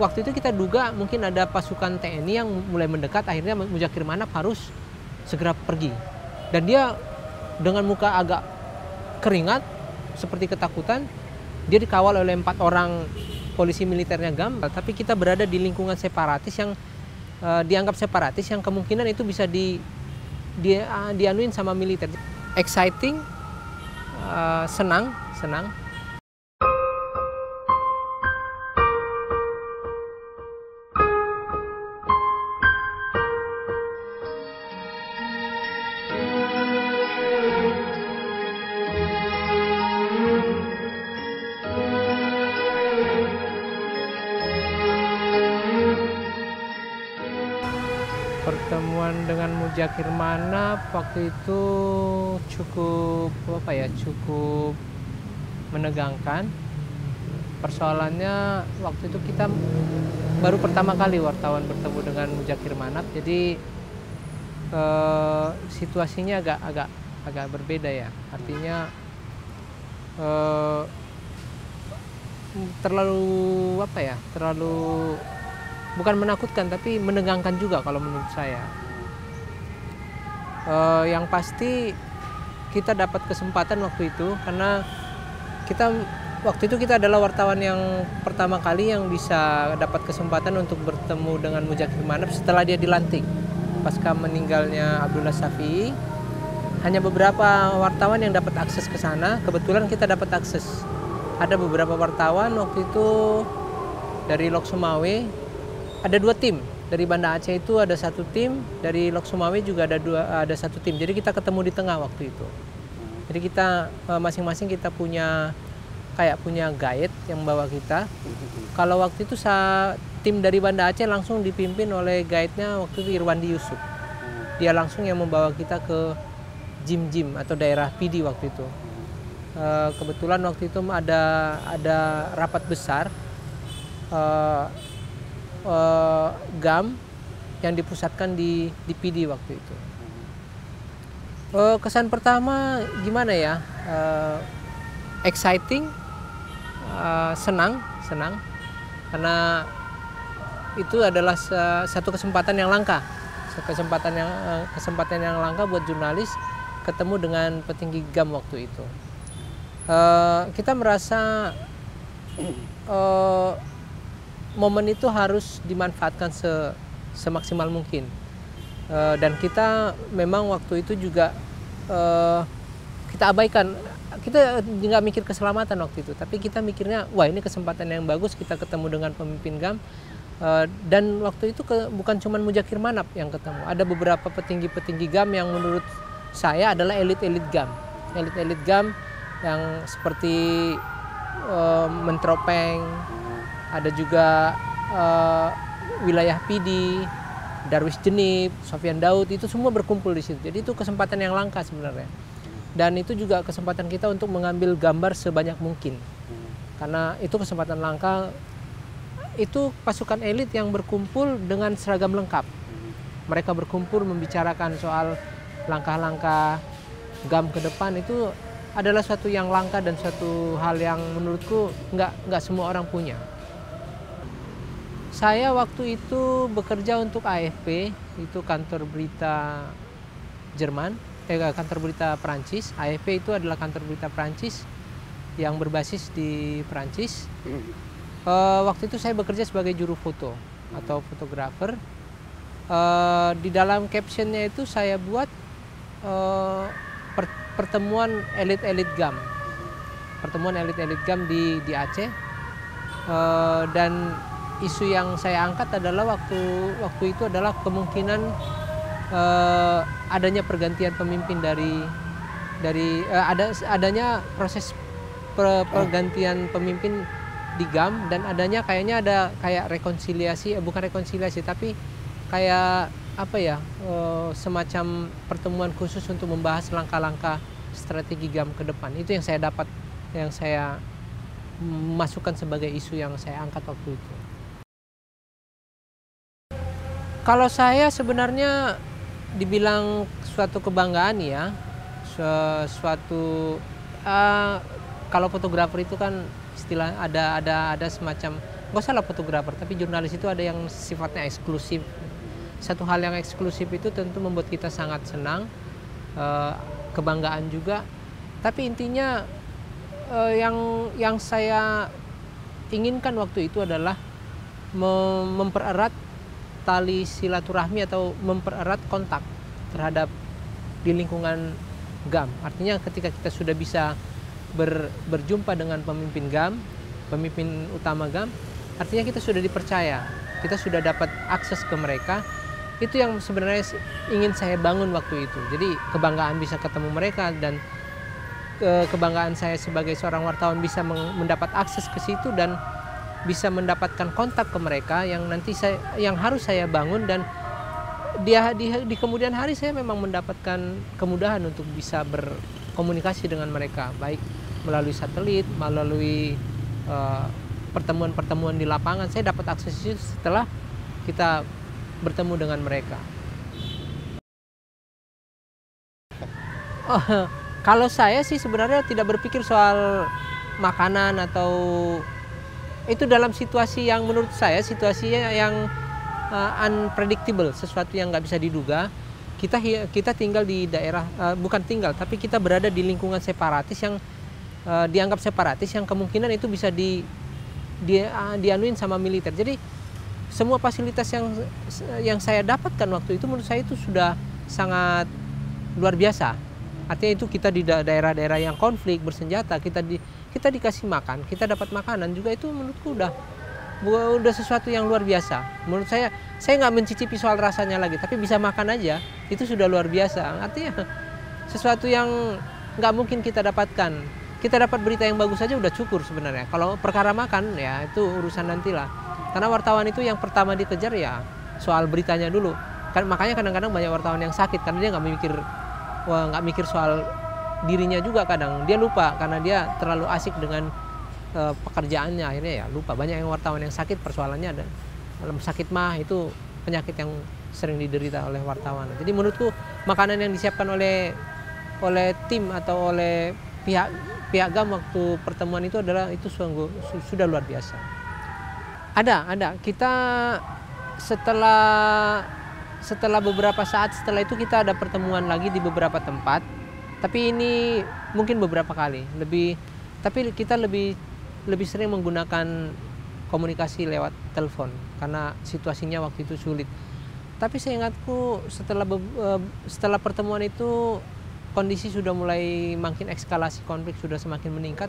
waktu itu kita duga mungkin ada pasukan TNI yang mulai mendekat, akhirnya Muzakir Manap harus segera pergi. Dan dia dengan muka agak keringat, seperti ketakutan, dia dikawal oleh 4 orang polisi militernya GAM, tapi kita berada di lingkungan separatis yang dianggap separatis, yang kemungkinan itu bisa dianuin sama militer. Exciting, senang. Pertemuan dengan Muzakir Manap waktu itu cukup menegangkan. Persoalannya waktu itu kita baru pertama kali wartawan bertemu dengan Muzakir Manap, jadi situasinya agak berbeda ya. Artinya terlalu bukan menakutkan, tapi menegangkan juga kalau menurut saya. Yang pasti kita dapat kesempatan waktu itu, karena waktu itu kita adalah wartawan yang pertama kali yang bisa dapat kesempatan untuk bertemu dengan Muzakir Manap setelah dia dilantik. Pasca meninggalnya Abdullah Shafi'i, hanya beberapa wartawan yang dapat akses ke sana. Kebetulan kita dapat akses. Ada beberapa wartawan waktu itu dari Lok Sumawe. Ada 2 tim, dari Banda Aceh itu ada 1 tim, dari Lok Sumawe juga ada 1 tim. Jadi kita ketemu di tengah waktu itu. Jadi kita masing-masing kita punya guide yang bawa kita. Kalau waktu itu tim dari Banda Aceh langsung dipimpin oleh guide-nya waktu itu Irwandi Yusuf. Dia langsung yang membawa kita ke Jim atau daerah PD waktu itu. Kebetulan waktu itu ada rapat besar GAM yang dipusatkan di PD waktu itu. Kesan pertama gimana ya? Exciting, senang, karena itu adalah satu kesempatan yang langka, kesempatan yang langka buat jurnalis ketemu dengan petinggi GAM waktu itu. Kita merasa momen itu harus dimanfaatkan semaksimal mungkin, dan kita memang waktu itu juga kita abaikan, kita nggak mikir keselamatan waktu itu, tapi kita mikirnya wah ini kesempatan yang bagus kita ketemu dengan pemimpin GAM, dan waktu itu bukan cuma Muzakir Manap yang ketemu, ada beberapa petinggi GAM yang menurut saya adalah elit GAM yang seperti Mentropeng. Ada juga wilayah PD, Darwis Jenib, Sofyan Daud, itu semua berkumpul di situ. Jadi itu kesempatan yang langka sebenarnya. Dan itu juga kesempatan kita untuk mengambil gambar sebanyak mungkin. Karena itu kesempatan langka, itu pasukan elit yang berkumpul dengan seragam lengkap. Mereka berkumpul membicarakan soal langkah-langkah GAM ke depan, itu adalah suatu yang langka dan suatu hal yang menurutku nggak semua orang punya. Saya waktu itu bekerja untuk AFP, itu kantor berita Jerman, kantor berita Perancis. AFP itu adalah kantor berita Perancis yang berbasis di Perancis. Waktu itu saya bekerja sebagai juru foto atau fotografer. Di dalam captionnya itu saya buat pertemuan elit-elit GAM, di Aceh, dan isu yang saya angkat adalah waktu itu adalah kemungkinan adanya pergantian pemimpin adanya proses pergantian pemimpin di GAM, dan adanya kayaknya ada kayak bukan rekonsiliasi tapi kayak semacam pertemuan khusus untuk membahas langkah-langkah strategi GAM ke depan. Itu yang saya dapat, yang saya masukkan sebagai isu yang saya angkat waktu itu. Kalau saya sebenarnya dibilang suatu kebanggaan ya, kalau fotografer itu kan istilah ada semacam nggak salah fotografer, tapi jurnalis itu ada yang sifatnya eksklusif. Satu hal yang eksklusif itu tentu membuat kita sangat senang, kebanggaan juga. Tapi intinya yang saya inginkan waktu itu adalah mempererat tali silaturahmi atau mempererat kontak terhadap di lingkungan GAM. Artinya ketika kita sudah bisa berjumpa dengan pemimpin GAM, pemimpin utama GAM, artinya kita sudah dipercaya, kita sudah dapat akses ke mereka. Itu yang sebenarnya ingin saya bangun waktu itu. Jadi kebanggaan bisa ketemu mereka, dan kebanggaan saya sebagai seorang wartawan bisa mendapat akses ke situ dan bisa mendapatkan kontak ke mereka yang nanti yang harus saya bangun, dan di kemudian hari saya memang mendapatkan kemudahan untuk bisa berkomunikasi dengan mereka, baik melalui satelit, melalui pertemuan-pertemuan di lapangan. Saya dapat akses itu setelah kita bertemu dengan mereka. Kalau saya sih sebenarnya tidak berpikir soal makanan atau itu dalam situasi yang menurut saya situasinya yang unpredictable, sesuatu yang nggak bisa diduga. Kita tinggal di daerah, bukan tinggal, tapi kita berada di lingkungan separatis yang dianggap separatis, yang kemungkinan itu bisa dianuin sama militer. Jadi semua fasilitas yang saya dapatkan waktu itu menurut saya itu sudah sangat luar biasa. Artinya itu kita di daerah-daerah yang konflik bersenjata, kita dikasih makan, kita dapat makanan juga, itu menurutku udah sesuatu yang luar biasa. Menurut saya nggak mencicipi soal rasanya lagi, tapi bisa makan aja itu sudah luar biasa. Artinya sesuatu yang nggak mungkin kita dapatkan. Kita dapat berita yang bagus saja udah syukur sebenarnya. Kalau perkara makan ya itu urusan nantilah. Karena wartawan itu yang pertama dikejar ya soal beritanya dulu. Makanya kadang-kadang banyak wartawan yang sakit karena dia nggak mikir soal dirinya juga. Kadang dia lupa karena dia terlalu asik dengan pekerjaannya, akhirnya ya lupa. Banyak yang wartawan yang sakit, persoalannya ada sakit mah, itu penyakit yang sering diderita oleh wartawan. Jadi menurutku makanan yang disiapkan oleh tim atau oleh pihak GAM waktu pertemuan itu sudah luar biasa. Ada. Kita setelah beberapa saat setelah itu kita ada pertemuan lagi di beberapa tempat. Tapi ini mungkin beberapa kali. Tapi kita lebih sering menggunakan komunikasi lewat telepon karena situasinya waktu itu sulit. Tapi seingatku setelah pertemuan itu kondisi sudah mulai makin eskalasi, konflik sudah semakin meningkat.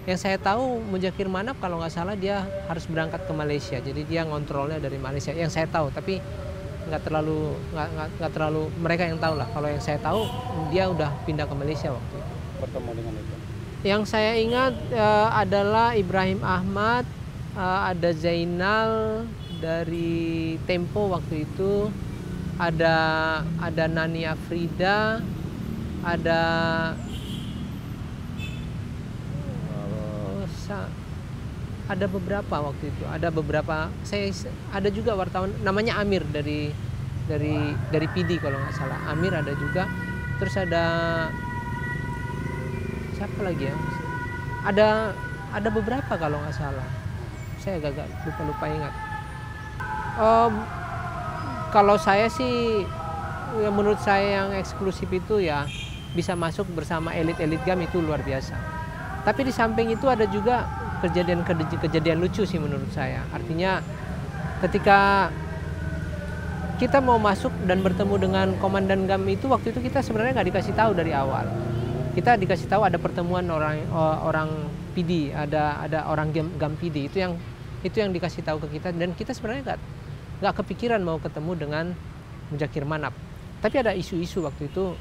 Yang saya tahu Muzakir Manap kalau nggak salah dia harus berangkat ke Malaysia, jadi dia ngontrolnya dari Malaysia. Yang saya tahu, tapi nggak terlalu mereka yang tahu lah. Kalau yang saya tahu dia udah pindah ke Malaysia waktu itu. Bertemu dengan itu. Yang saya ingat adalah Ibrahim Ahmad, ada Zainal dari Tempo waktu itu, ada Nani Afrida, ada beberapa waktu itu, ada juga wartawan namanya Amir dari PD kalau nggak salah. Amir ada juga, terus ada siapa lagi ya, ada beberapa kalau nggak salah, saya agak lupa ingat. Kalau saya sih yang menurut saya yang eksklusif itu ya bisa masuk bersama elit-elit GAM, itu luar biasa. Tapi di samping itu ada juga kejadian lucu sih menurut saya. Artinya ketika kita mau masuk dan bertemu dengan komandan GAM itu, waktu itu kita sebenarnya nggak dikasih tahu dari awal. Kita dikasih tahu ada pertemuan orang PD, ada orang GAM PD, itu yang dikasih tahu ke kita, dan kita sebenarnya nggak kepikiran mau ketemu dengan Muzakir Manap. Tapi ada isu-isu waktu itu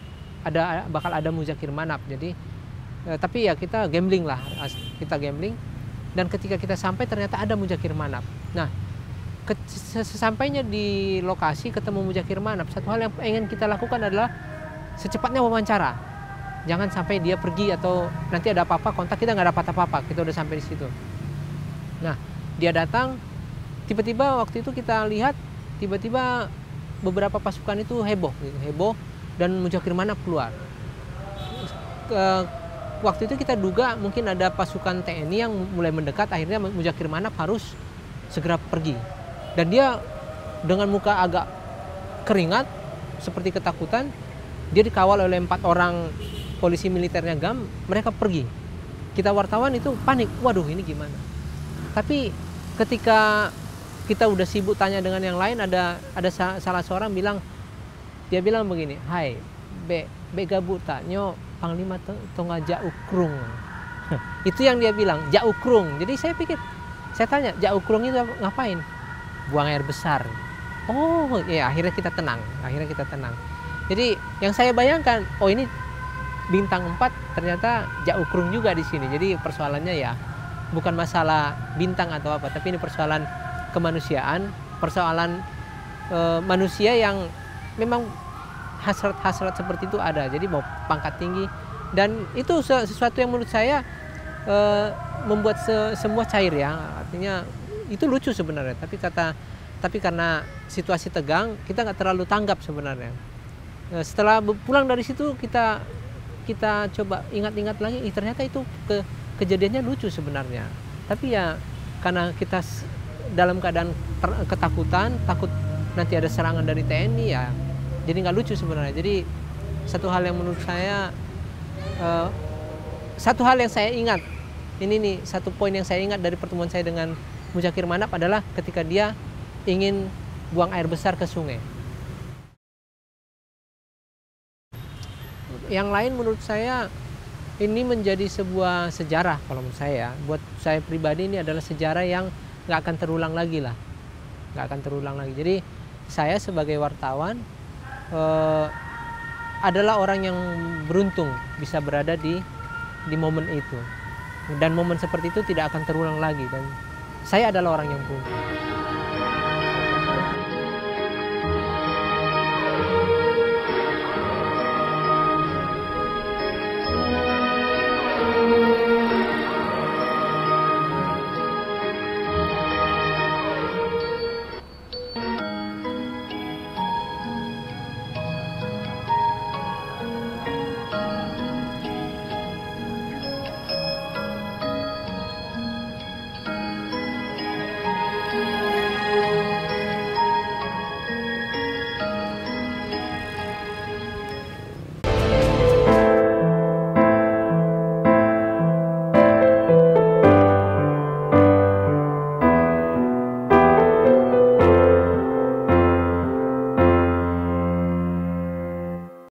bakal ada Muzakir Manap. Jadi tapi ya kita gambling, dan ketika kita sampai ternyata ada Muzakir Manap. Nah, sesampainya di lokasi ketemu Muzakir Manap, satu hal yang ingin kita lakukan adalah secepatnya wawancara. Jangan sampai dia pergi atau nanti ada apa-apa kontak, kita nggak dapat apa-apa, kita udah sampai di situ. Nah, dia datang, tiba-tiba waktu itu kita lihat tiba-tiba beberapa pasukan itu heboh dan Muzakir Manap keluar. Waktu itu kita duga mungkin ada pasukan TNI yang mulai mendekat, akhirnya Muzakir Manap harus segera pergi. Dan dia dengan muka agak keringat, seperti ketakutan, dia dikawal oleh 4 orang polisi militernya GAM, mereka pergi. Kita wartawan itu panik, waduh ini gimana. Tapi ketika kita udah sibuk tanya dengan yang lain, ada salah seorang dia bilang begini, hai, be gabuta nyo panglima tonga jaukrung. Itu yang dia bilang, jaukrung. Jadi saya tanya, jaukrung itu ngapain? Buang air besar. Oh ya, akhirnya kita tenang. Jadi yang saya bayangkan, oh ini bintang 4 ternyata jaukrung juga di sini. Jadi persoalannya ya bukan masalah bintang atau apa, tapi ini persoalan kemanusiaan, persoalan manusia yang memang hasrat seperti itu ada. Jadi mau pangkat tinggi, dan itu sesuatu yang menurut saya membuat semua cair ya. Artinya itu lucu sebenarnya, tapi karena situasi tegang kita nggak terlalu tanggap sebenarnya. Setelah pulang dari situ kita coba ingat-ingat lagi, ternyata itu kejadiannya lucu sebenarnya. Tapi ya karena kita dalam keadaan ketakutan, takut nanti ada serangan dari TNI, ya jadi nggak lucu sebenarnya. Jadi satu hal yang menurut saya, satu hal yang saya ingat, ini nih satu poin yang saya ingat dari pertemuan saya dengan Muzakir Manap adalah ketika dia ingin buang air besar ke sungai. Yang lain menurut saya ini menjadi sebuah sejarah kalau menurut saya. Buat saya pribadi ini adalah sejarah yang nggak akan terulang lagi lah. Nggak akan terulang lagi. Jadi saya sebagai wartawan adalah orang yang beruntung bisa berada di momen itu. Dan momen seperti itu tidak akan terulang lagi. Dan saya adalah orang yang beruntung.